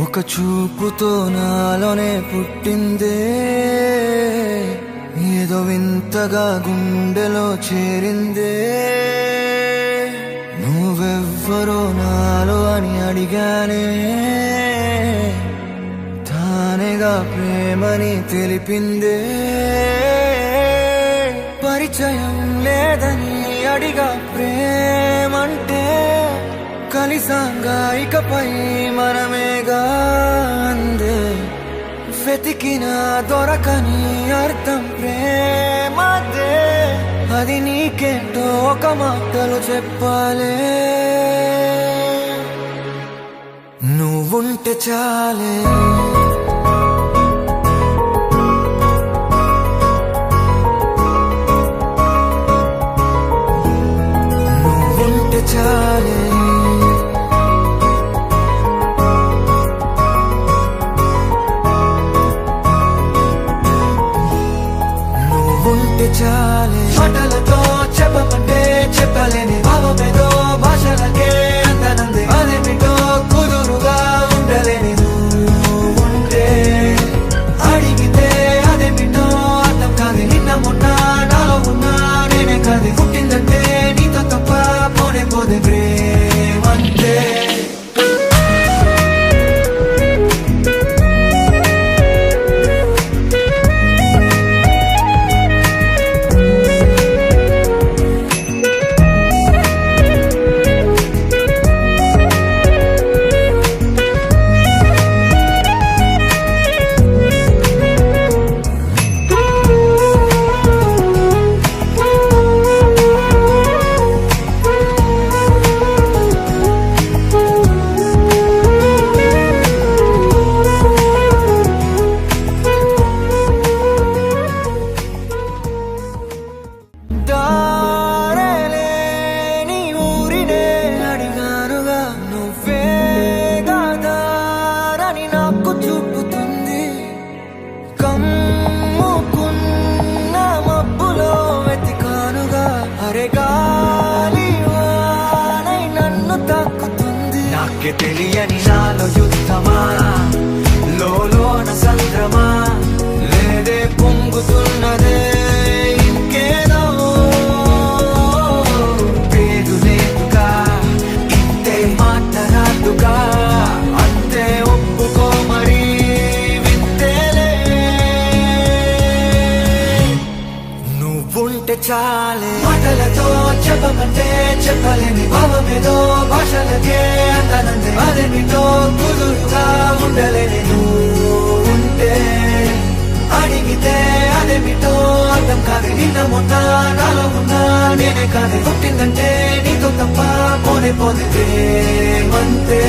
ఒక చూపుతో నాలోనే పుట్టిందే, ఏదో వింతగా గుండెలో చేరిందే. నువ్వెవ్వరో నాలో అని అడిగానే, తానేగా ప్రేమని తెలిపిందే. పరిచయం లేదని అడిగా ప్రేమంటే, కలిసాంగా ఇకపై మనమేగా అందే. వెతికినా దొరకని అర్థం ప్రేమదే, అది నీకేంటో ఒక మాటలు చెప్పాలే. నువ్వుంటే చాలే, నువ్వుంటే చాలే. ఉంటే చాలే, మాటలతో చెప్పమంటే చెప్పలేని భావమేదో భాషలకే అందనంది. అదేమిటో కుదురుగా ఉండలేని నువ్వుంటే, అడిగితే అదేమిటో అర్థం కాదు. నిన్న మొన్న నాలో ఉన్నా నేనే కాదు. పుట్టిందంటే నీతో తప్ప పోనే పోదే ప్రేమంటే. నాకే తెలియని నాలో యుద్ధమా, లోన సంద్రమా, లేదే పొంగుతున్నదే ఇంకేదో. పేరు లేదుగా, ఇంతే మాట్లాడుగా, అంతే ఒప్పుకో మరి వింతేలే. నువ్వుంటే చాలే, మాటలతో చెప్పమంటే చెప్పలేని భావమేదో భాషలకే అందనందే. అదేమిటో కుదురుగా ఉండలేని నువ్వుంటే, అడిగితే అదేమిటో అర్థం కాదు. నిన్న మొన్న నాలో ఉన్నా నేనే కాదు. పుట్టిందంటే నీతో తప్ప పోనే పోతే ప్రేమంతే.